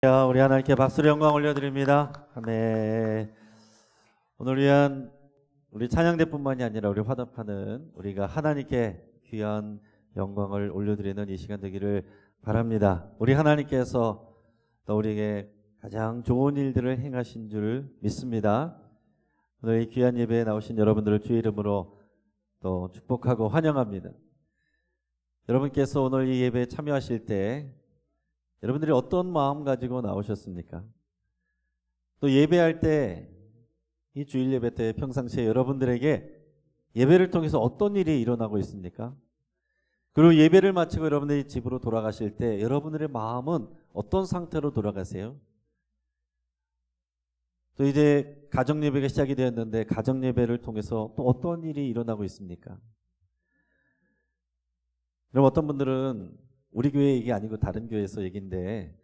우리 하나님께 박수로 영광 올려드립니다. 아멘. 오늘 위한 우리 찬양대뿐만이 아니라 우리 화답하는 우리가 하나님께 귀한 영광을 올려드리는 이 시간 되기를 바랍니다. 우리 하나님께서 또 우리에게 가장 좋은 일들을 행하신 줄 믿습니다. 오늘 이 귀한 예배에 나오신 여러분들을 주의 이름으로 또 축복하고 환영합니다. 여러분께서 오늘 이 예배에 참여하실 때 여러분들이 어떤 마음 가지고 나오셨습니까? 또 예배할 때, 이 주일 예배 때 평상시에 여러분들에게 예배를 통해서 어떤 일이 일어나고 있습니까? 그리고 예배를 마치고 여러분들이 집으로 돌아가실 때 여러분들의 마음은 어떤 상태로 돌아가세요? 또 이제 가정 예배가 시작이 되었는데 가정 예배를 통해서 또 어떤 일이 일어나고 있습니까? 그럼 어떤 분들은 우리 교회 얘기 아니고 다른 교회에서 얘기인데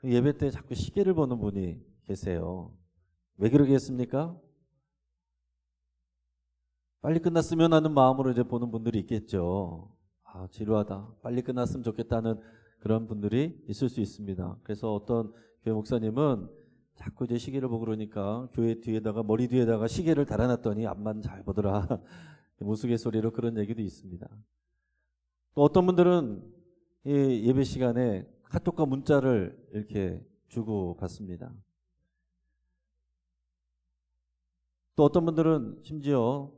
예배 때 자꾸 시계를 보는 분이 계세요. 왜 그러겠습니까? 빨리 끝났으면 하는 마음으로 이제 보는 분들이 있겠죠. 아, 지루하다. 빨리 끝났으면 좋겠다는 그런 분들이 있을 수 있습니다. 그래서 어떤 교회 목사님은 자꾸 이제 시계를 보고 그러니까 교회 뒤에다가 머리 뒤에다가 시계를 달아놨더니 앞만 잘 보더라. 우스갯소리로 그런 얘기도 있습니다. 또 어떤 분들은 이 예배 시간에 카톡과 문자를 이렇게 주고 받습니다. 또 어떤 분들은 심지어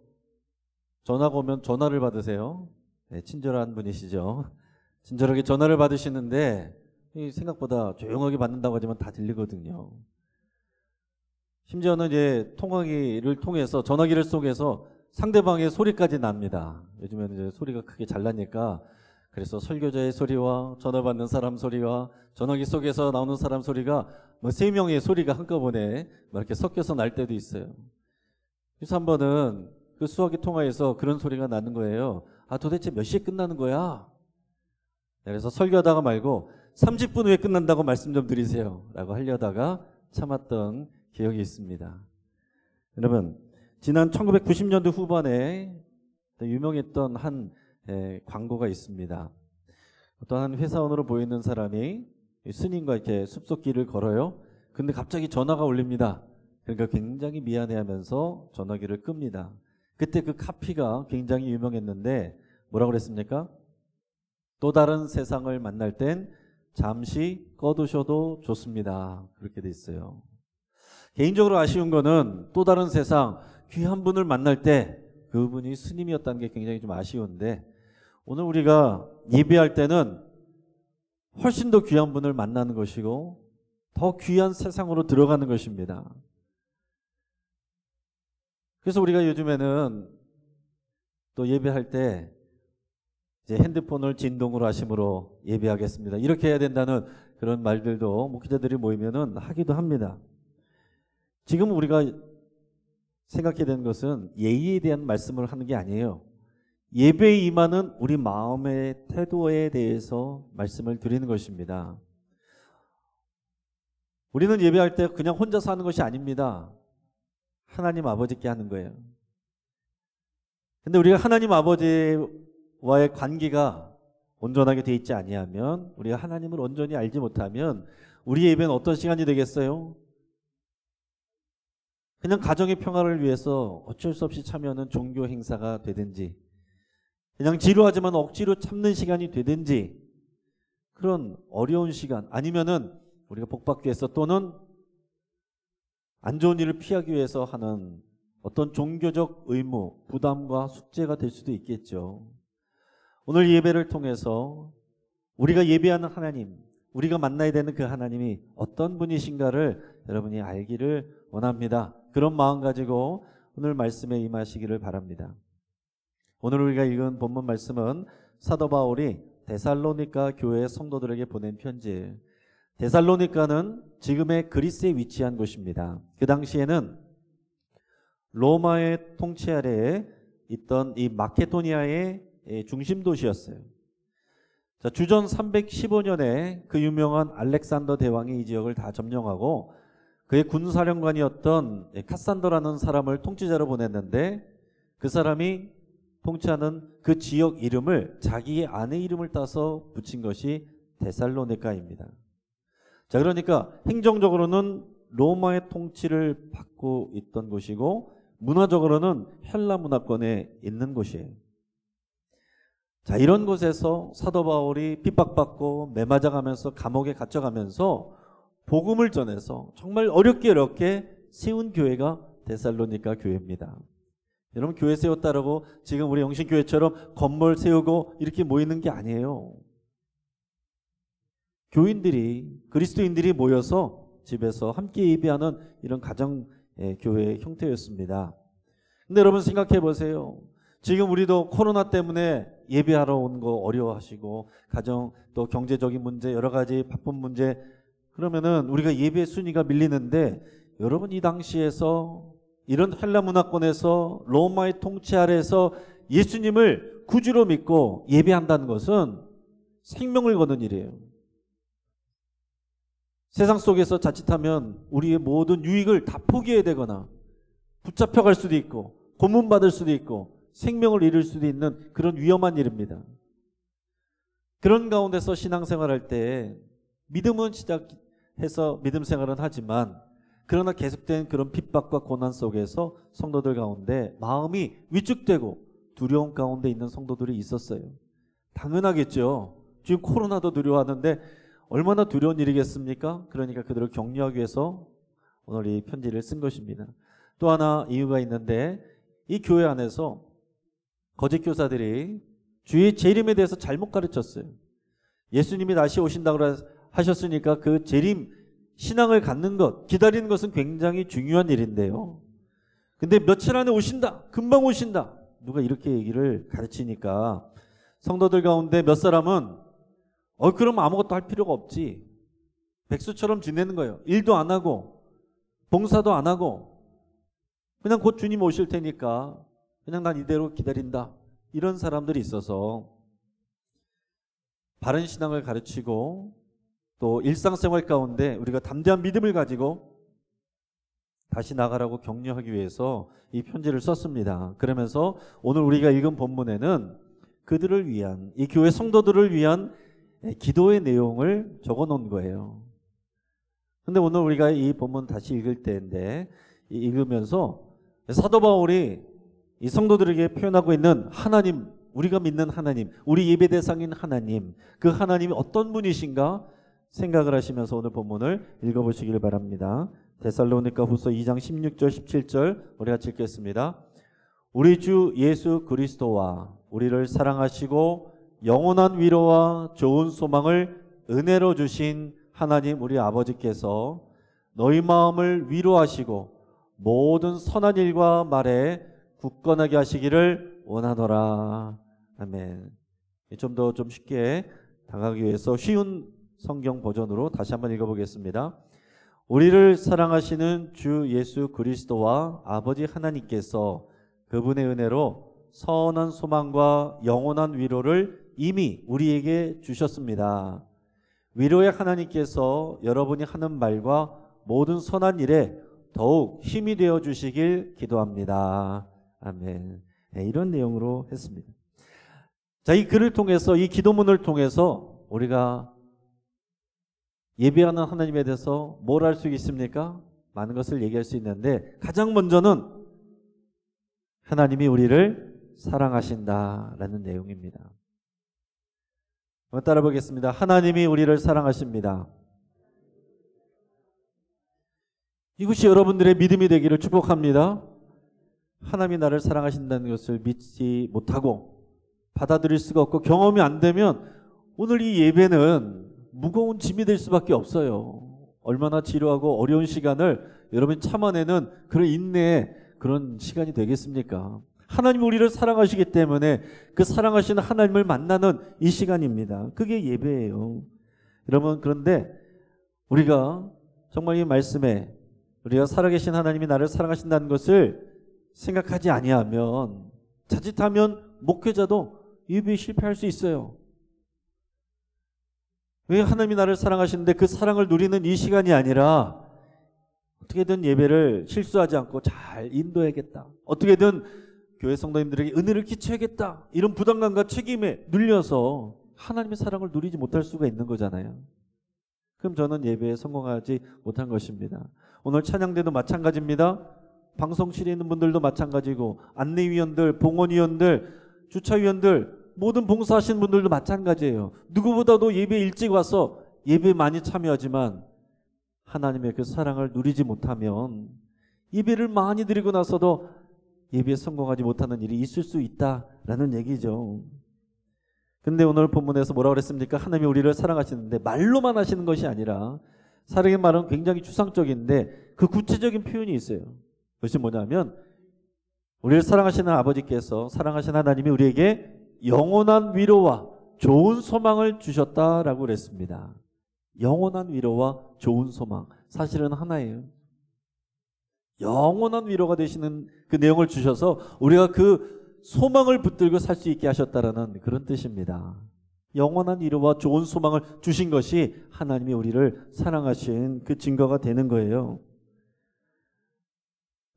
전화가 오면 전화를 받으세요. 네, 친절한 분이시죠. 친절하게 전화를 받으시는데 생각보다 조용하게 받는다고 하지만 다 들리거든요. 심지어는 이제 통화기를 통해서 전화기를 속에서 상대방의 소리까지 납니다. 요즘에는 이제 소리가 크게 잘 나니까 그래서 설교자의 소리와 전화 받는 사람 소리와 전화기 속에서 나오는 사람 소리가 뭐 3명의 소리가 한꺼번에 이렇게 섞여서 날 때도 있어요. 그래서 한 번은 그 수화기 통화에서 그런 소리가 나는 거예요. 아, 도대체 몇 시에 끝나는 거야? 그래서 설교하다가 말고 30분 후에 끝난다고 말씀 좀 드리세요 라고 하려다가 참았던 기억이 있습니다. 여러분, 지난 1990년도 후반에 유명했던 한 광고가 있습니다. 어떤 한 회사원으로 보이는 사람이 스님과 이렇게 숲속길을 걸어요. 근데 갑자기 전화가 울립니다. 그러니까 굉장히 미안해하면서 전화기를 끕니다. 그때 그 카피가 굉장히 유명했는데 뭐라고 그랬습니까? 또 다른 세상을 만날 땐 잠시 꺼두셔도 좋습니다. 그렇게 돼 있어요. 개인적으로 아쉬운 거는 또 다른 세상 귀한 분을 만날 때 그분이 스님이었다는 게 굉장히 좀 아쉬운데 오늘 우리가 예배할 때는 훨씬 더 귀한 분을 만나는 것이고 더 귀한 세상으로 들어가는 것입니다. 그래서 우리가 요즘에는 또 예배할 때 이제 핸드폰을 진동으로 하심으로 예배하겠습니다. 이렇게 해야 된다는 그런 말들도 목회자들이 모이면은 하기도 합니다. 지금 우리가 생각해야 되는 것은 예의에 대한 말씀을 하는 게 아니에요. 예배에 임하는 우리 마음의 태도에 대해서 말씀을 드리는 것입니다. 우리는 예배할 때 그냥 혼자서 하는 것이 아닙니다. 하나님 아버지께 하는 거예요. 근데 우리가 하나님 아버지와의 관계가 온전하게 돼 있지 아니하면, 우리가 하나님을 온전히 알지 못하면 우리 예배는 어떤 시간이 되겠어요? 그냥 가정의 평화를 위해서 어쩔 수 없이 참여하는 종교 행사가 되든지, 그냥 지루하지만 억지로 참는 시간이 되든지, 그런 어려운 시간, 아니면은 우리가 복받기 위해서 또는 안 좋은 일을 피하기 위해서 하는 어떤 종교적 의무, 부담과 숙제가 될 수도 있겠죠. 오늘 예배를 통해서 우리가 예배하는 하나님, 우리가 만나야 되는 그 하나님이 어떤 분이신가를 여러분이 알기를 원합니다. 그런 마음 가지고 오늘 말씀에 임하시기를 바랍니다. 오늘 우리가 읽은 본문 말씀은 사도 바울이 데살로니가 교회 성도들에게 보낸 편지예요. 데살로니가는 지금의 그리스에 위치한 곳입니다. 그 당시에는 로마의 통치 아래에 있던 이 마케도니아의 중심 도시였어요. 자, 주전 315년에 그 유명한 알렉산더 대왕이 이 지역을 다 점령하고 그의 군사령관이었던 카산더라는 사람을 통치자로 보냈는데, 그 사람이 통치하는 그 지역 이름을 자기의 아내 이름을 따서 붙인 것이 데살로니가입니다. 자, 그러니까 행정적으로는 로마의 통치를 받고 있던 곳이고 문화적으로는 헬라 문화권에 있는 곳이에요. 자, 이런 곳에서 사도 바울이 핍박받고 매맞아가면서 감옥에 갇혀가면서 복음을 전해서 정말 어렵게 세운 교회가 데살로니가 교회입니다. 여러분, 교회 세웠다라고 지금 우리 영신교회처럼 건물 세우고 이렇게 모이는 게 아니에요. 교인들이, 그리스도인들이 모여서 집에서 함께 예배하는 이런 가정 교회의 형태였습니다. 근데 여러분 생각해 보세요. 지금 우리도 코로나 때문에 예배하러 온 거 어려워하시고 가정 또 경제적인 문제 여러 가지 바쁜 문제 그러면은 우리가 예배 순위가 밀리는데 여러분 이 당시에서 이런 헬라 문화권에서 로마의 통치 아래에서 예수님을 구주로 믿고 예배한다는 것은 생명을 거는 일이에요. 세상 속에서 자칫하면 우리의 모든 유익을 다 포기해야 되거나 붙잡혀갈 수도 있고 고문받을 수도 있고 생명을 잃을 수도 있는 그런 위험한 일입니다. 그런 가운데서 신앙생활할 때 믿음은 시작해서 믿음 생활은 하지만 그러나 계속된 그런 핍박과 고난 속에서 성도들 가운데 마음이 위축되고 두려움 가운데 있는 성도들이 있었어요. 당연하겠죠. 지금 코로나도 두려워하는데 얼마나 두려운 일이겠습니까? 그러니까 그들을 격려하기 위해서 오늘 이 편지를 쓴 것입니다. 또 하나 이유가 있는데 이 교회 안에서 거짓 교사들이 주의 재림에 대해서 잘못 가르쳤어요. 예수님이 다시 오신다고 하셨으니까 그 재림 신앙을 갖는 것, 기다리는 것은 굉장히 중요한 일인데요. 근데 며칠 안에 오신다, 금방 오신다, 누가 이렇게 얘기를 가르치니까 성도들 가운데 몇 사람은 그럼 아무것도 할 필요가 없지, 백수처럼 지내는 거예요. 일도 안 하고 봉사도 안 하고 그냥 곧 주님 오실 테니까 그냥 난 이대로 기다린다, 이런 사람들이 있어서 바른 신앙을 가르치고 또 일상생활 가운데 우리가 담대한 믿음을 가지고 다시 나가라고 격려하기 위해서 이 편지를 썼습니다. 그러면서 오늘 우리가 읽은 본문에는 그들을 위한, 이 교회 성도들을 위한 기도의 내용을 적어 놓은 거예요. 근데 오늘 우리가 이 본문 다시 읽을 때인데 읽으면서 사도 바울이 이 성도들에게 표현하고 있는 하나님, 우리가 믿는 하나님, 우리 예배 대상인 하나님, 그 하나님이 어떤 분이신가 생각을 하시면서 오늘 본문을 읽어보시길 바랍니다. 데살로니가 후서 2장 16절 17절 우리 같이 읽겠습니다. 우리 주 예수 그리스도와 우리를 사랑하시고 영원한 위로와 좋은 소망을 은혜로 주신 하나님 우리 아버지께서 너희 마음을 위로하시고 모든 선한 일과 말에 굳건하게 하시기를 원하노라. 아멘. 좀 더 좀 쉽게 다가가기 위해서 쉬운 성경 버전으로 다시 한번 읽어보겠습니다. 우리를 사랑하시는 주 예수 그리스도와 아버지 하나님께서 그분의 은혜로 선한 소망과 영원한 위로를 이미 우리에게 주셨습니다. 위로의 하나님께서 여러분이 하는 말과 모든 선한 일에 더욱 힘이 되어 주시길 기도합니다. 아멘. 네, 이런 내용으로 했습니다. 자, 이 글을 통해서, 이 기도문을 통해서 우리가 예배하는 하나님에 대해서 뭘 할 수 있습니까? 많은 것을 얘기할 수 있는데 가장 먼저는 하나님이 우리를 사랑하신다라는 내용입니다. 한번 따라 보겠습니다. 하나님이 우리를 사랑하십니다. 이것이 여러분들의 믿음이 되기를 축복합니다. 하나님이 나를 사랑하신다는 것을 믿지 못하고 받아들일 수가 없고 경험이 안 되면 오늘 이 예배는 무거운 짐이 될 수밖에 없어요. 얼마나 지루하고 어려운 시간을 여러분이 참아내는 그런 인내의 그런 시간이 되겠습니까? 하나님 우리를 사랑하시기 때문에 그 사랑하시는 하나님을 만나는 이 시간입니다. 그게 예배예요. 여러분, 그런데 우리가 정말 이 말씀에 우리가 살아계신 하나님이 나를 사랑하신다는 것을 생각하지 아니하면 자칫하면 목회자도 예배에 실패할 수 있어요. 왜 하나님이 나를 사랑하시는데 그 사랑을 누리는 이 시간이 아니라 어떻게든 예배를 실수하지 않고 잘 인도해야겠다, 어떻게든 교회 성도님들에게 은혜를 끼쳐야겠다, 이런 부담감과 책임에 눌려서 하나님의 사랑을 누리지 못할 수가 있는 거잖아요. 그럼 저는 예배에 성공하지 못한 것입니다. 오늘 찬양대도 마찬가지입니다. 방송실에 있는 분들도 마찬가지고 안내위원들, 봉헌위원들, 주차위원들 모든 봉사하시는 분들도 마찬가지예요. 누구보다도 예배 일찍 와서 예배 많이 참여하지만 하나님의 그 사랑을 누리지 못하면 예배를 많이 드리고 나서도 예배에 성공하지 못하는 일이 있을 수 있다라는 얘기죠. 근데 오늘 본문에서 뭐라고 그랬습니까? 하나님이 우리를 사랑하시는데 말로만 하시는 것이 아니라, 사랑의 말은 굉장히 추상적인데 그 구체적인 표현이 있어요. 그것이 뭐냐면 우리를 사랑하시는 아버지께서, 사랑하시는 하나님이 우리에게 영원한 위로와 좋은 소망을 주셨다라고 그랬습니다. 영원한 위로와 좋은 소망, 사실은 하나예요. 영원한 위로가 되시는 그 내용을 주셔서 우리가 그 소망을 붙들고 살 수 있게 하셨다라는 그런 뜻입니다. 영원한 위로와 좋은 소망을 주신 것이 하나님이 우리를 사랑하신 그 증거가 되는 거예요.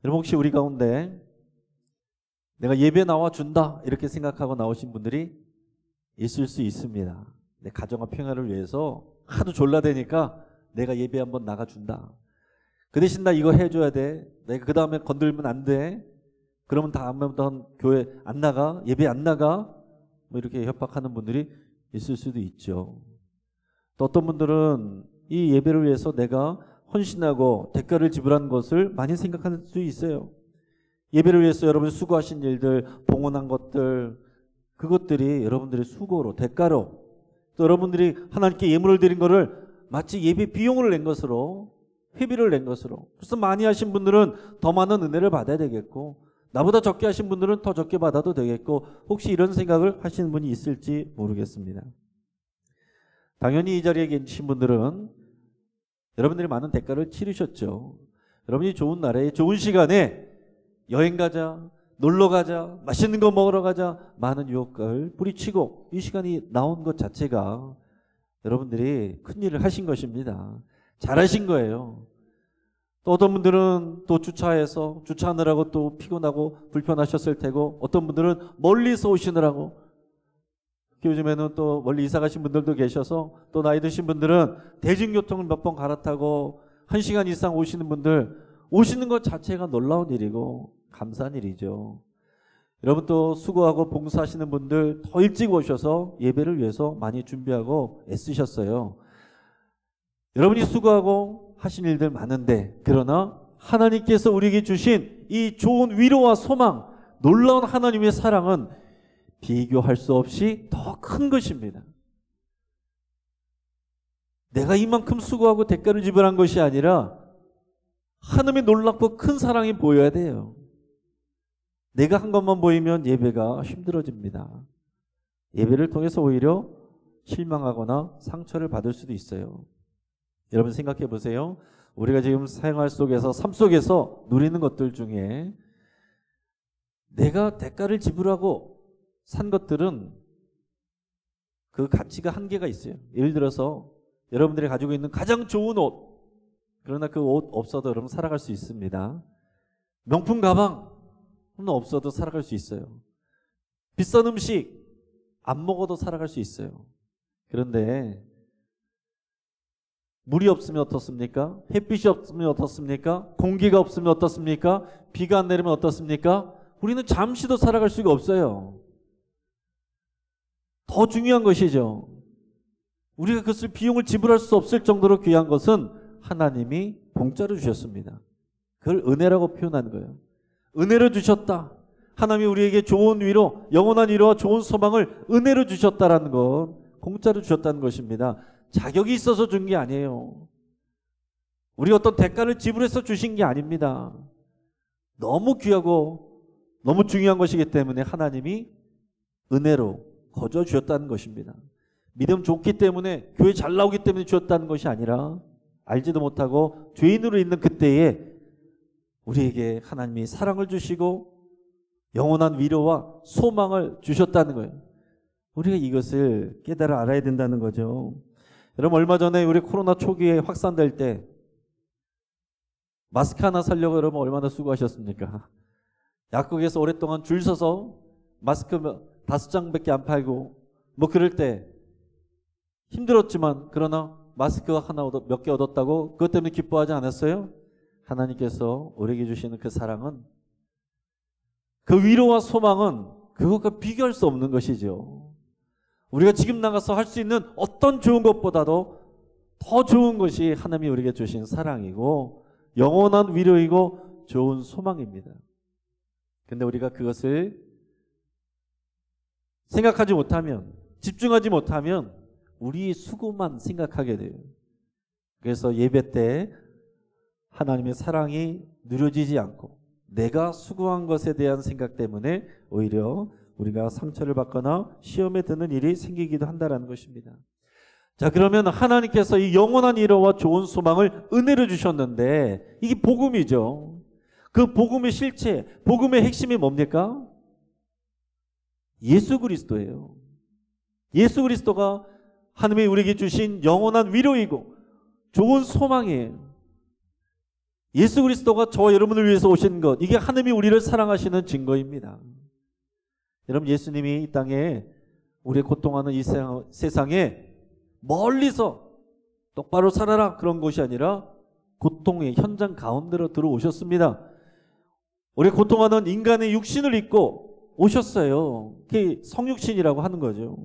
여러분, 혹시 우리 가운데 내가 예배 나와준다 이렇게 생각하고 나오신 분들이 있을 수 있습니다. 내 가정과 평화를 위해서 하도 졸라대니까 내가 예배 한번 나가준다. 그 대신 나 이거 해줘야 돼. 내가 그 다음에 건들면 안 돼. 그러면 다음부터 교회 안 나가, 예배 안 나가, 뭐 이렇게 협박하는 분들이 있을 수도 있죠. 또 어떤 분들은 이 예배를 위해서 내가 헌신하고 대가를 지불한 것을 많이 생각할 수 있어요. 예배를 위해서 여러분이 수고하신 일들, 봉헌한 것들, 그것들이 여러분들의 수고로, 대가로, 또 여러분들이 하나님께 예물을 드린 거를 마치 예배 비용을 낸 것으로, 회비를 낸 것으로, 그래서 많이 하신 분들은 더 많은 은혜를 받아야 되겠고, 나보다 적게 하신 분들은 더 적게 받아도 되겠고, 혹시 이런 생각을 하시는 분이 있을지 모르겠습니다. 당연히 이 자리에 계신 분들은 여러분들이 많은 대가를 치르셨죠. 여러분이 좋은 날에, 좋은 시간에 여행 가자, 놀러 가자, 맛있는 거 먹으러 가자, 많은 유혹을 뿌리치고 이 시간이 나온 것 자체가 여러분들이 큰일을 하신 것입니다. 잘하신 거예요. 또 어떤 분들은 또 주차하느라고 또 피곤하고 불편하셨을 테고, 어떤 분들은 멀리서 오시느라고, 요즘에는 또 멀리 이사 가신 분들도 계셔서, 또 나이 드신 분들은 대중교통을 몇 번 갈아타고 1시간 이상 오시는 분들, 오시는 것 자체가 놀라운 일이고 감사한 일이죠. 여러분, 또 수고하고 봉사하시는 분들 더 일찍 오셔서 예배를 위해서 많이 준비하고 애쓰셨어요. 여러분이 수고하고 하신 일들 많은데, 그러나 하나님께서 우리에게 주신 이 좋은 위로와 소망, 놀라운 하나님의 사랑은 비교할 수 없이 더 큰 것입니다. 내가 이만큼 수고하고 대가를 지불한 것이 아니라 하나님의 놀랍고 큰 사랑이 보여야 돼요. 내가 한 것만 보이면 예배가 힘들어집니다. 예배를 통해서 오히려 실망하거나 상처를 받을 수도 있어요. 여러분 생각해 보세요. 우리가 지금 생활 속에서, 삶 속에서 누리는 것들 중에 내가 대가를 지불하고 산 것들은 그 가치가 한계가 있어요. 예를 들어서 여러분들이 가지고 있는 가장 좋은 옷, 그러나 그 옷 없어도 여러분 살아갈 수 있습니다. 명품 가방 없어도 살아갈 수 있어요. 비싼 음식 안 먹어도 살아갈 수 있어요. 그런데 물이 없으면 어떻습니까? 햇빛이 없으면 어떻습니까? 공기가 없으면 어떻습니까? 비가 안 내리면 어떻습니까? 우리는 잠시도 살아갈 수가 없어요. 더 중요한 것이죠. 우리가 그것을 비용을 지불할 수 없을 정도로 귀한 것은 하나님이 공짜로 주셨습니다. 그걸 은혜라고 표현하는 거예요. 은혜로 주셨다. 하나님이 우리에게 좋은 위로, 영원한 위로와 좋은 소망을 은혜로 주셨다라는 건, 공짜로 주셨다는 것입니다. 자격이 있어서 준 게 아니에요. 우리 어떤 대가를 지불해서 주신 게 아닙니다. 너무 귀하고 너무 중요한 것이기 때문에 하나님이 은혜로 거저 주셨다는 것입니다. 믿음 좋기 때문에, 교회 잘 나오기 때문에 주셨다는 것이 아니라, 알지도 못하고 죄인으로 있는 그때에 우리에게 하나님이 사랑을 주시고 영원한 위로와 소망을 주셨다는 거예요. 우리가 이것을 깨달아 알아야 된다는 거죠. 여러분, 얼마 전에 우리 코로나 초기에 확산될 때 마스크 하나 사려고 여러분 얼마나 수고하셨습니까? 약국에서 오랫동안 줄 서서 마스크 5장밖에 안 팔고 뭐 그럴 때 힘들었지만, 그러나 마스크가 하나 몇 개 얻었다고 그것 때문에 기뻐하지 않았어요? 하나님께서 우리에게 주시는 그 사랑은, 그 위로와 소망은 그것과 비교할 수 없는 것이죠. 우리가 지금 나가서 할 수 있는 어떤 좋은 것보다도 더 좋은 것이 하나님이 우리에게 주신 사랑이고 영원한 위로이고 좋은 소망입니다. 근데 우리가 그것을 생각하지 못하면, 집중하지 못하면 우리의 수고만 생각하게 돼요. 그래서 예배 때 하나님의 사랑이 누려지지 않고 내가 수고한 것에 대한 생각 때문에 오히려 우리가 상처를 받거나 시험에 드는 일이 생기기도 한다는 것입니다. 자, 그러면 하나님께서 이 영원한 위로와 좋은 소망을 은혜로 주셨는데 이게 복음이죠. 그 복음의 실체, 복음의 핵심이 뭡니까? 예수 그리스도예요. 예수 그리스도가 하나님이 우리에게 주신 영원한 위로이고 좋은 소망이에요. 예수 그리스도가 저와 여러분을 위해서 오신 것, 이게 하나님이 우리를 사랑하시는 증거입니다. 여러분, 예수님이 이 땅에 우리 고통하는 이 세상에 멀리서 똑바로 살아라 그런 것이 아니라 고통의 현장 가운데로 들어오셨습니다. 우리 고통하는 인간의 육신을 입고 오셨어요. 그게 성육신이라고 하는 거죠.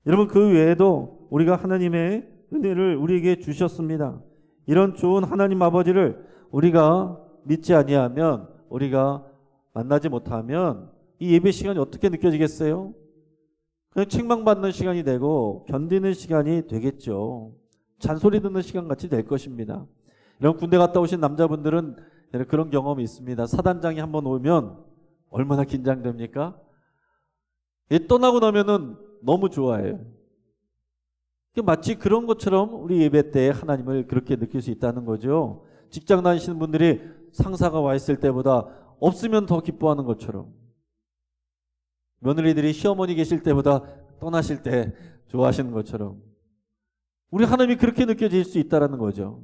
여러분, 그 외에도 우리가 하나님의 은혜를 우리에게 주셨습니다. 이런 좋은 하나님 아버지를 우리가 믿지 아니하면, 우리가 만나지 못하면 이 예배 시간이 어떻게 느껴지겠어요? 그냥 책망받는 시간이 되고 견디는 시간이 되겠죠. 잔소리 듣는 시간 같이 될 것입니다. 이런 군대 갔다 오신 남자분들은 그런 경험이 있습니다. 사단장이 한번 오면 얼마나 긴장됩니까? 떠나고 나면은 너무 좋아해요. 마치 그런 것처럼 우리 예배 때 하나님을 그렇게 느낄 수 있다는 거죠. 직장 다니시는 분들이 상사가 와 있을 때보다 없으면 더 기뻐하는 것처럼, 며느리들이 시어머니 계실 때보다 떠나실 때 좋아하시는 것처럼 우리 하나님이 그렇게 느껴질 수 있다는 거죠.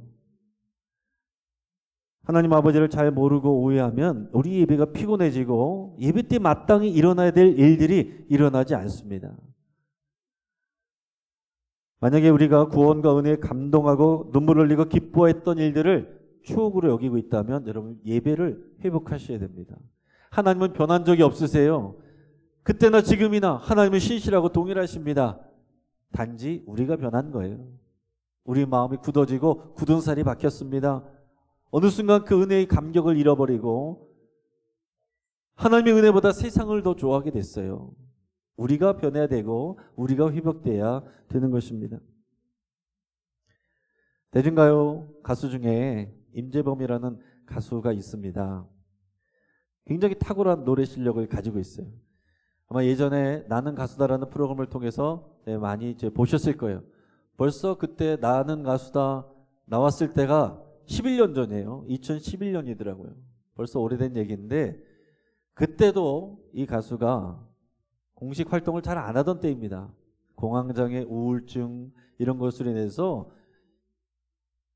하나님 아버지를 잘 모르고 오해하면 우리 예배가 피곤해지고 예배 때 마땅히 일어나야 될 일들이 일어나지 않습니다. 만약에 우리가 구원과 은혜에 감동하고 눈물을 흘리고 기뻐했던 일들을 추억으로 여기고 있다면 여러분, 예배를 회복하셔야 됩니다. 하나님은 변한 적이 없으세요. 그때나 지금이나 하나님은 신실하고 동일하십니다. 단지 우리가 변한 거예요. 우리 마음이 굳어지고 굳은 살이 박혔습니다. 어느 순간 그 은혜의 감격을 잃어버리고 하나님의 은혜보다 세상을 더 좋아하게 됐어요. 우리가 변해야 되고 우리가 회복돼야 되는 것입니다. 대중가요 가수 중에 임재범이라는 가수가 있습니다. 굉장히 탁월한 노래 실력을 가지고 있어요. 아마 예전에 나는 가수다라는 프로그램을 통해서 많이 이제 보셨을 거예요. 벌써 그때 나는 가수다 나왔을 때가 11년 전이에요. 2011년이더라고요. 벌써 오래된 얘기인데 그때도 이 가수가 공식 활동을 잘 안 하던 때입니다. 공황장애, 우울증 이런 것으로 인해서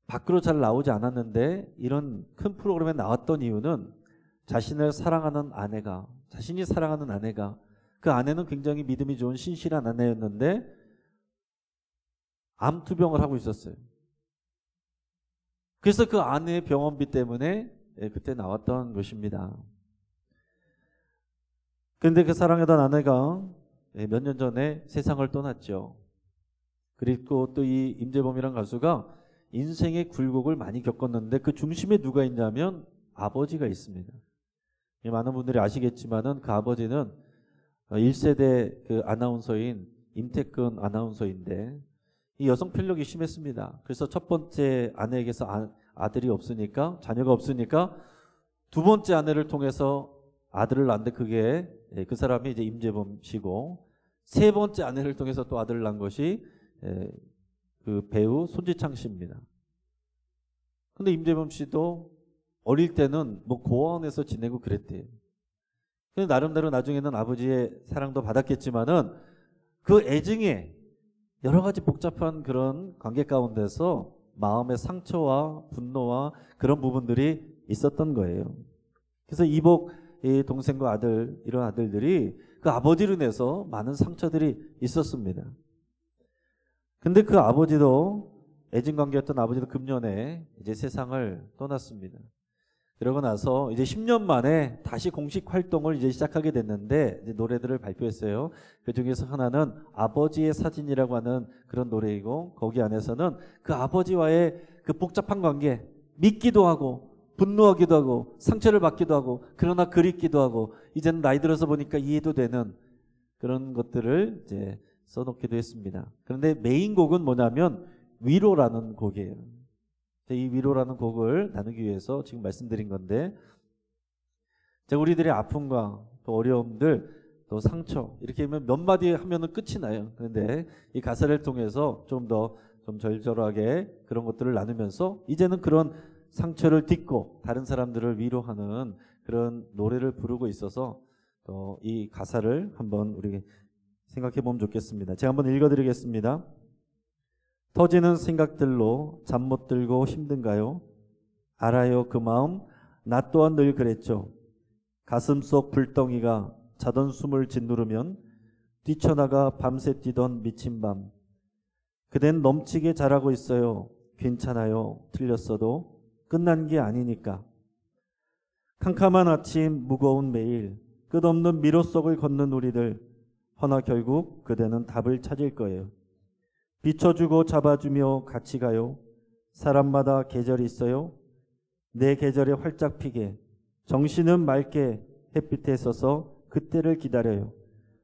밖으로 잘 나오지 않았는데 이런 큰 프로그램에 나왔던 이유는 자신이 사랑하는 아내가 그 아내는 굉장히 믿음이 좋은 신실한 아내였는데 암투병을 하고 있었어요. 그래서 그 아내의 병원비 때문에 그때 나왔던 것입니다. 그런데 그 사랑하던 아내가 몇 년 전에 세상을 떠났죠. 그리고 또 이 임재범이라는 가수가 인생의 굴곡을 많이 겪었는데 그 중심에 누가 있냐면 아버지가 있습니다. 많은 분들이 아시겠지만은 그 아버지는 1세대 그 아나운서인 임태근 아나운서인데 이 여성 편력이 심했습니다. 그래서 첫 번째 아내에게서 아들이 없으니까, 자녀가 없으니까 두 번째 아내를 통해서 아들을 낳는데 그게 그 사람이 이제 임재범 씨고, 세 번째 아내를 통해서 또 아들을 낳은 것이 그 배우 손지창 씨입니다. 근데 임재범 씨도 어릴 때는 뭐 고아원에서 지내고 그랬대요. 근데 나름대로 나중에는 아버지의 사랑도 받았겠지만은 그 애증에 여러 가지 복잡한 그런 관계 가운데서 마음의 상처와 분노와 그런 부분들이 있었던 거예요. 그래서 이복 이 동생과 아들, 이런 아들들이 그 아버지로 인해서 많은 상처들이 있었습니다. 근데 그 아버지도 애증 관계였던 아버지도 금년에 이제 세상을 떠났습니다. 그러고 나서 이제 10년 만에 다시 공식 활동을 이제 시작하게 됐는데 이제 노래들을 발표했어요. 그 중에서 하나는 아버지의 사진이라고 하는 그런 노래이고 거기 안에서는 그 아버지와의 그 복잡한 관계 믿기도 하고 분노하기도 하고 상처를 받기도 하고 그러나 그립기도 하고 이제는 나이 들어서 보니까 이해도 되는 그런 것들을 이제 써놓기도 했습니다. 그런데 메인 곡은 뭐냐면 위로라는 곡이에요. 이 위로라는 곡을 나누기 위해서 지금 말씀드린 건데 제가 우리들의 아픔과 또 어려움들 또 상처 이렇게 하면 몇 마디 하면은 끝이 나요. 그런데 이 가사를 통해서 좀 더 좀 절절하게 그런 것들을 나누면서 이제는 그런 상처를 딛고 다른 사람들을 위로하는 그런 노래를 부르고 있어서 또 이 가사를 한번 우리 생각해 보면 좋겠습니다. 제가 한번 읽어드리겠습니다. 터지는 생각들로 잠 못 들고 힘든가요? 알아요 그 마음 나 또한 늘 그랬죠. 가슴속 불덩이가 자던 숨을 짓누르면 뛰쳐나가 밤새 뛰던 미친 밤 그댄 넘치게 잘하고 있어요. 괜찮아요. 틀렸어도 끝난 게 아니니까. 캄캄한 아침 무거운 매일 끝없는 미로 속을 걷는 우리들 허나 결국 그대는 답을 찾을 거예요. 비춰주고 잡아주며 같이 가요. 사람마다 계절이 있어요. 내 계절에 활짝 피게 정신은 맑게 햇빛에 서서 그때를 기다려요.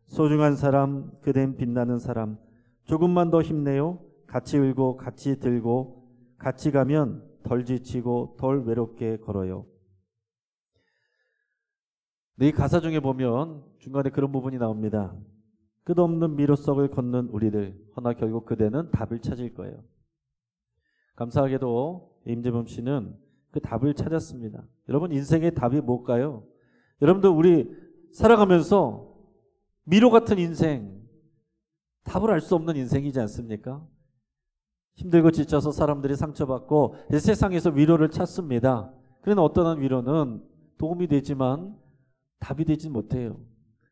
소중한 사람 그댄 빛나는 사람 조금만 더 힘내요. 같이 울고 같이 들고 같이 가면 덜 지치고 덜 외롭게 걸어요. 이 가사 중에 보면 중간에 그런 부분이 나옵니다. 끝없는 미로석을 걷는 우리들 허나 결국 그대는 답을 찾을 거예요. 감사하게도 임재범 씨는 그 답을 찾았습니다. 여러분 인생의 답이 뭘까요? 여러분들 우리 살아가면서 미로 같은 인생 답을 알 수 없는 인생이지 않습니까? 힘들고 지쳐서 사람들이 상처받고 세상에서 위로를 찾습니다. 그러나 어떠한 위로는 도움이 되지만 답이 되지 못해요.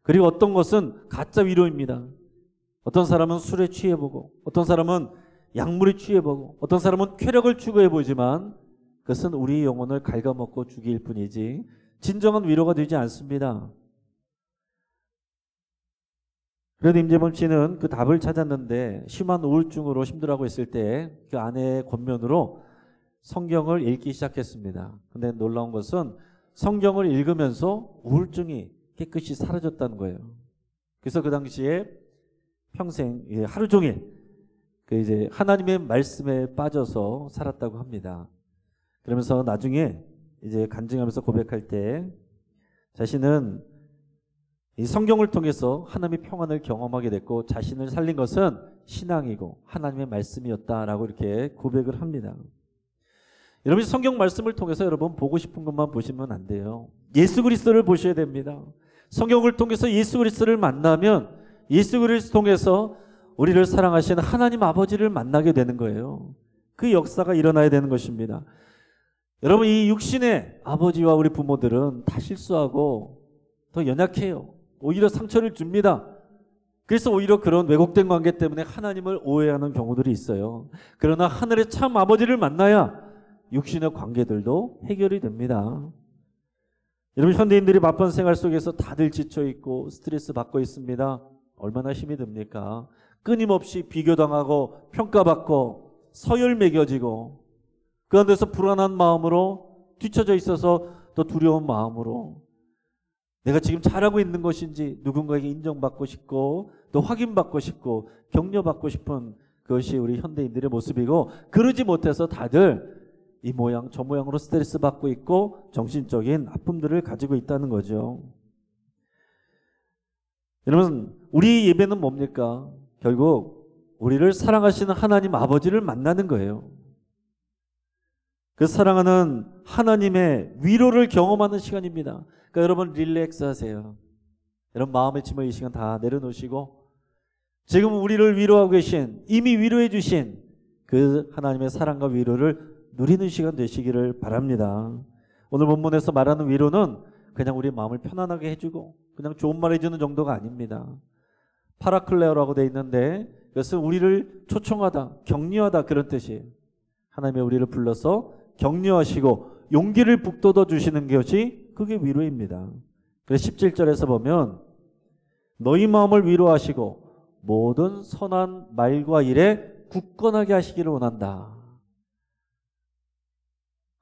그리고 어떤 것은 가짜 위로입니다. 어떤 사람은 술에 취해보고 어떤 사람은 약물에 취해보고 어떤 사람은 쾌락을 추구해보지만 그것은 우리 영혼을 갉아먹고 죽일 뿐이지 진정한 위로가 되지 않습니다. 그래도 임재범 씨는 그 답을 찾았는데 심한 우울증으로 힘들어하고 있을 때 그 아내의 권면으로 성경을 읽기 시작했습니다. 근데 놀라운 것은 성경을 읽으면서 우울증이 깨끗이 사라졌다는 거예요. 그래서 그 당시에 평생 하루 종일 그 이제 하나님의 말씀에 빠져서 살았다고 합니다. 그러면서 나중에 이제 간증하면서 고백할 때 자신은 이 성경을 통해서 하나님의 평안을 경험하게 됐고 자신을 살린 것은 신앙이고 하나님의 말씀이었다라고 이렇게 고백을 합니다. 여러분 성경 말씀을 통해서 여러분 보고 싶은 것만 보시면 안 돼요. 예수 그리스도를 보셔야 됩니다. 성경을 통해서 예수 그리스도를 만나면 예수 그리스도를 통해서 우리를 사랑하시는 하나님 아버지를 만나게 되는 거예요. 그 역사가 일어나야 되는 것입니다. 여러분 이 육신의 아버지와 우리 부모들은 다 실수하고 더 연약해요. 오히려 상처를 줍니다. 그래서 오히려 그런 왜곡된 관계 때문에 하나님을 오해하는 경우들이 있어요. 그러나 하늘의 참 아버지를 만나야 육신의 관계들도 해결이 됩니다. 여러분 현대인들이 바쁜 생활 속에서 다들 지쳐있고 스트레스 받고 있습니다. 얼마나 힘이 듭니까? 끊임없이 비교당하고 평가받고 서열 매겨지고 그 안에서 불안한 마음으로 뒤처져 있어서 또 두려운 마음으로 내가 지금 잘하고 있는 것인지 누군가에게 인정받고 싶고 또 확인받고 싶고 격려받고 싶은 그것이 우리 현대인들의 모습이고 그러지 못해서 다들 이 모양 저 모양으로 스트레스 받고 있고 정신적인 아픔들을 가지고 있다는 거죠. 여러분 우리 예배는 뭡니까? 결국 우리를 사랑하시는 하나님 아버지를 만나는 거예요. 그 사랑하는 하나님의 위로를 경험하는 시간입니다. 그러니까 여러분 릴렉스 하세요. 여러분 마음의 짐을 이 시간 다 내려놓으시고 지금 우리를 위로하고 계신 이미 위로해 주신 그 하나님의 사랑과 위로를 누리는 시간 되시기를 바랍니다. 오늘 본문에서 말하는 위로는 그냥 우리 마음을 편안하게 해주고 그냥 좋은 말 해주는 정도가 아닙니다. 파라클레오라고 되어 있는데 그것은 우리를 초청하다, 격려하다 그런 뜻이에요. 하나님이 우리를 불러서 격려하시고 용기를 북돋워 주시는 것이 그게 위로입니다. 그래서 17절에서 보면 너희 마음을 위로하시고 모든 선한 말과 일에 굳건하게 하시기를 원한다.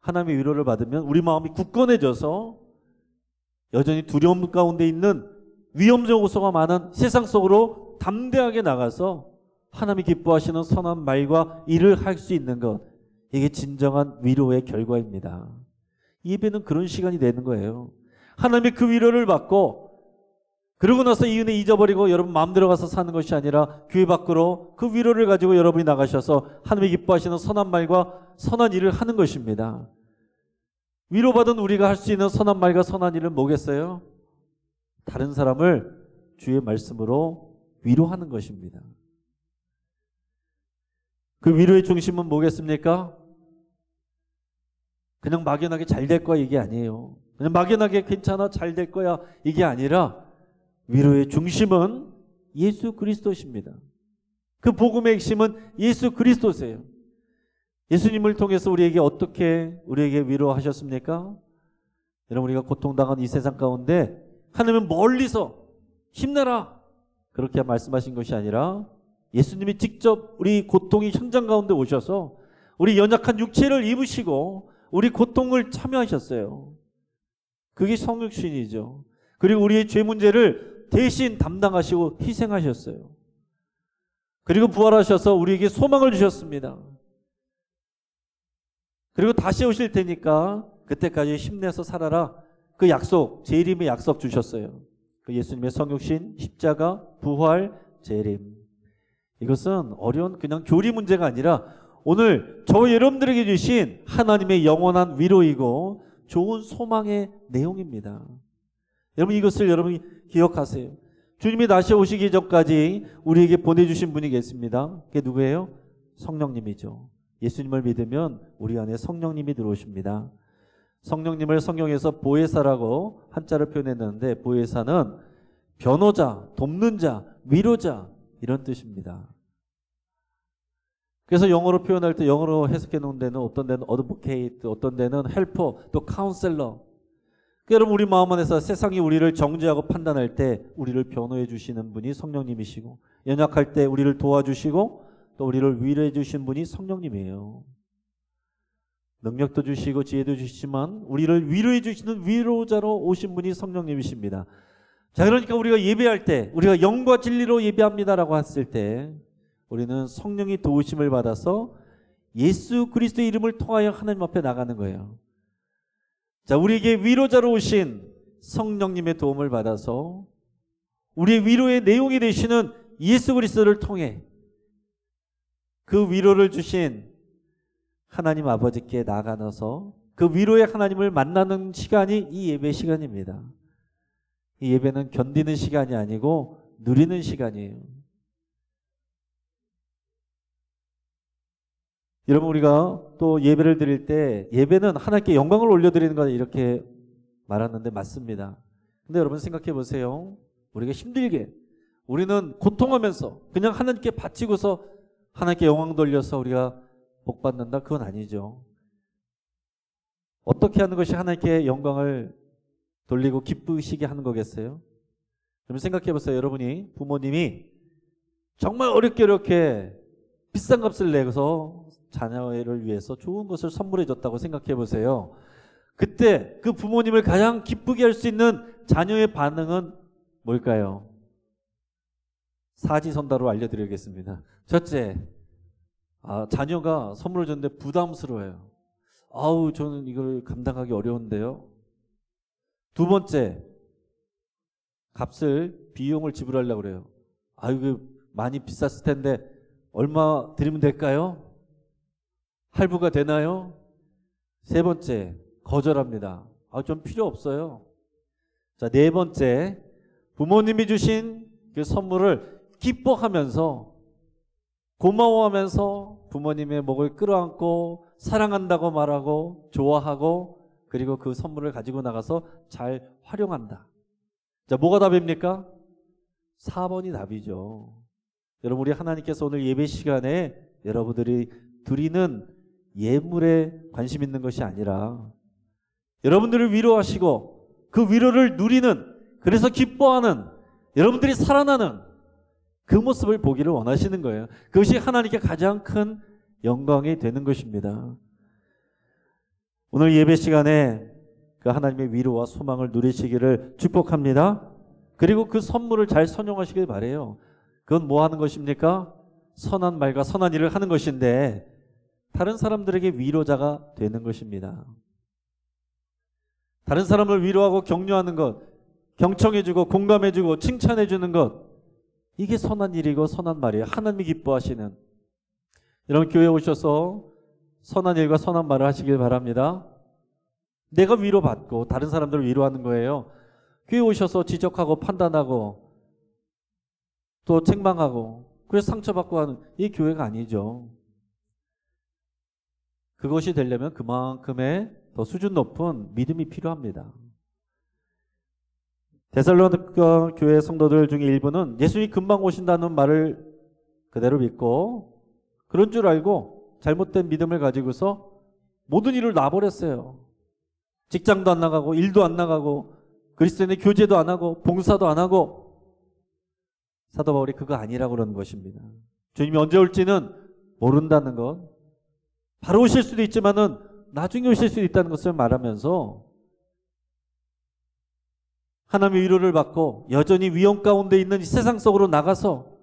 하나님의 위로를 받으면 우리 마음이 굳건해져서 여전히 두려움 가운데 있는 위험적 요소가 많은 세상 속으로 담대하게 나가서 하나님이 기뻐하시는 선한 말과 일을 할 수 있는 것, 이게 진정한 위로의 결과입니다. 예배는 그런 시간이 되는 거예요. 하나님의 그 위로를 받고 그러고 나서 이 은혜 잊어버리고 여러분 마음대로 가서 사는 것이 아니라 교회 밖으로 그 위로를 가지고 여러분이 나가셔서 하나님이 기뻐하시는 선한 말과 선한 일을 하는 것입니다. 위로받은 우리가 할 수 있는 선한 말과 선한 일은 뭐겠어요? 다른 사람을 주의 말씀으로 위로하는 것입니다. 그 위로의 중심은 뭐겠습니까? 그냥 막연하게 잘 될 거야 이게 아니에요. 그냥 막연하게 괜찮아 잘 될 거야 이게 아니라 위로의 중심은 예수 그리스도십니다. 그 복음의 핵심은 예수 그리스도세요. 예수님을 통해서 우리에게 어떻게 우리에게 위로하셨습니까? 여러분, 우리가 고통당한 이 세상 가운데 하나님은 멀리서 힘내라 그렇게 말씀하신 것이 아니라 예수님이 직접 우리 고통의 현장 가운데 오셔서 우리 연약한 육체를 입으시고 우리 고통을 참여하셨어요. 그게 성육신이죠. 그리고 우리의 죄 문제를 대신 담당하시고 희생하셨어요. 그리고 부활하셔서 우리에게 소망을 주셨습니다. 그리고 다시 오실 테니까 그때까지 힘내서 살아라. 그 약속, 재림의 약속 주셨어요. 그 예수님의 성육신, 십자가, 부활, 재림. 이것은 어려운 그냥 교리 문제가 아니라 오늘 저 여러분들에게 주신 하나님의 영원한 위로이고 좋은 소망의 내용입니다. 여러분, 이것을 여러분이 기억하세요. 주님이 다시 오시기 전까지 우리에게 보내주신 분이 계십니다. 그게 누구예요? 성령님이죠. 예수님을 믿으면 우리 안에 성령님이 들어오십니다. 성령님을 성경에서 보혜사라고 한자를 표현했는데, 보혜사는 변호자, 돕는 자, 위로자 이런 뜻입니다. 그래서 영어로 표현할 때 영어로 해석해 놓은 데는 어떤 데는 어드보케이트, 어떤 데는 헬퍼, 또 카운셀러. 여러분, 우리 마음 안에서 세상이 우리를 정죄하고 판단할 때 우리를 변호해 주시는 분이 성령님이시고, 연약할 때 우리를 도와주시고 또 우리를 위로해 주신 분이 성령님이에요. 능력도 주시고 지혜도 주시지만 우리를 위로해 주시는 위로자로 오신 분이 성령님이십니다. 자, 그러니까 우리가 예배할 때, 우리가 영과 진리로 예배합니다라고 했을 때 우리는 성령이 도우심을 받아서 예수 그리스도의 이름을 통하여 하나님 앞에 나가는 거예요. 자, 우리에게 위로자로 오신 성령님의 도움을 받아서 우리의 위로의 내용이 되시는 예수 그리스도를 통해 그 위로를 주신 하나님 아버지께 나아가서 그 위로의 하나님을 만나는 시간이 이 예배 시간입니다. 이 예배는 견디는 시간이 아니고 누리는 시간이에요. 여러분, 우리가 또 예배를 드릴 때 예배는 하나님께 영광을 올려드리는 거다 이렇게 말하는데 맞습니다. 근데 여러분 생각해 보세요. 우리가 힘들게, 우리는 고통하면서 그냥 하나님께 바치고서 하나님께 영광 돌려서 우리가 복 받는다? 그건 아니죠. 어떻게 하는 것이 하나님께 영광을 돌리고 기쁘시게 하는 거겠어요? 여러분 생각해 보세요. 여러분이 부모님이 정말 어렵게 비싼 값을 내서 자녀를 위해서 좋은 것을 선물해 줬다고 생각해 보세요. 그때 그 부모님을 가장 기쁘게 할 수 있는 자녀의 반응은 뭘까요? 사지선다로 알려드리겠습니다. 첫째, 자녀가 선물을 줬는데 부담스러워요. 아우, 저는 이걸 감당하기 어려운데요. 두 번째, 비용을 지불하려고 그래요. 이거 많이 비쌌을 텐데 얼마 드리면 될까요? 할부가 되나요? 세 번째, 거절합니다. 좀 필요 없어요. 자, 네 번째, 부모님이 주신 그 선물을 기뻐하면서 고마워하면서 부모님의 목을 끌어안고 사랑한다고 말하고 좋아하고 그리고 그 선물을 가지고 나가서 잘 활용한다. 자, 뭐가 답입니까? 4번이 답이죠. 여러분, 우리 하나님께서 오늘 예배 시간에 여러분들이 드리는 예물에 관심 있는 것이 아니라 여러분들을 위로하시고 그 위로를 누리는, 그래서 기뻐하는, 여러분들이 살아나는 그 모습을 보기를 원하시는 거예요. 그것이 하나님께 가장 큰 영광이 되는 것입니다. 오늘 예배 시간에 그 하나님의 위로와 소망을 누리시기를 축복합니다. 그리고 그 선물을 잘 선용하시길 바라요. 그건 뭐 하는 것입니까? 선한 말과 선한 일을 하는 것인데 다른 사람들에게 위로자가 되는 것입니다. 다른 사람을 위로하고 격려하는 것, 경청해주고 공감해주고 칭찬해주는 것, 이게 선한 일이고 선한 말이에요. 하나님이 기뻐하시는. 여러분, 교회에 오셔서 선한 일과 선한 말을 하시길 바랍니다. 내가 위로받고 다른 사람들을 위로하는 거예요. 교회에 오셔서 지적하고 판단하고 또 책망하고 그래서 상처받고 하는 이 교회가 아니죠. 그것이 되려면 그만큼의 더 수준 높은 믿음이 필요합니다. 데살로니가 교회 성도들 중에 일부는 예수님이 금방 오신다는 말을 그대로 믿고 그런 줄 알고 잘못된 믿음을 가지고서 모든 일을 놔버렸어요. 직장도 안 나가고 일도 안 나가고 그리스도인의 교제도 안 하고 봉사도 안 하고. 사도 바울이 그거 아니라고 그러는 것입니다. 주님이 언제 올지는 모른다는 것, 바로 오실 수도 있지만은 나중에 오실 수도 있다는 것을 말하면서 하나님의 위로를 받고 여전히 위험 가운데 있는 이 세상 속으로 나가서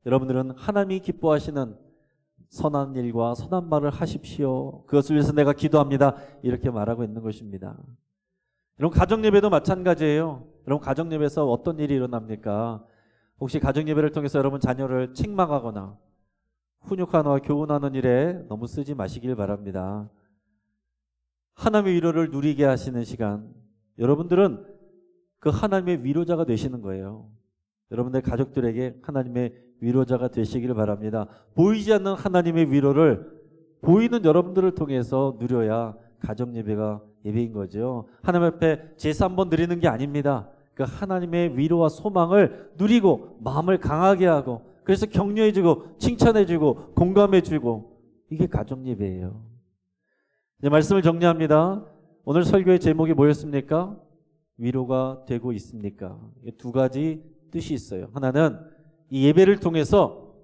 여러분들은 하나님이 기뻐하시는 선한 일과 선한 말을 하십시오. 그것을 위해서 내가 기도합니다. 이렇게 말하고 있는 것입니다. 여러분, 가정예배도 마찬가지예요. 여러분, 가정예배에서 어떤 일이 일어납니까? 혹시 가정예배를 통해서 여러분 자녀를 책망하거나 훈육하거나 교훈하는 일에 너무 쓰지 마시길 바랍니다. 하나님의 위로를 누리게 하시는 시간, 여러분들은 그 하나님의 위로자가 되시는 거예요. 여러분들 가족들에게 하나님의 위로자가 되시기를 바랍니다. 보이지 않는 하나님의 위로를 보이는 여러분들을 통해서 누려야 가정예배가 예배인 거죠. 하나님 앞에 제사 한번 드리는 게 아닙니다. 그 하나님의 위로와 소망을 누리고 마음을 강하게 하고 그래서 격려해주고 칭찬해주고 공감해주고, 이게 가정예배예요. 이제 말씀을 정리합니다. 오늘 설교의 제목이 뭐였습니까? 위로가 되고 있습니까? 두 가지 뜻이 있어요. 하나는 이 예배를 통해서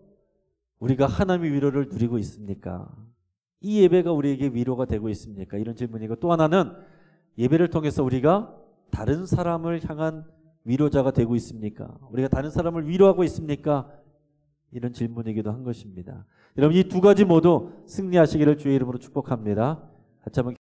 우리가 하나님의 위로를 누리고 있습니까? 이 예배가 우리에게 위로가 되고 있습니까? 이런 질문이고, 또 하나는 예배를 통해서 우리가 다른 사람을 향한 위로자가 되고 있습니까? 우리가 다른 사람을 위로하고 있습니까? 이런 질문이기도 한 것입니다. 여러분, 이 두 가지 모두 승리하시기를 주의 이름으로 축복합니다. 같이 한번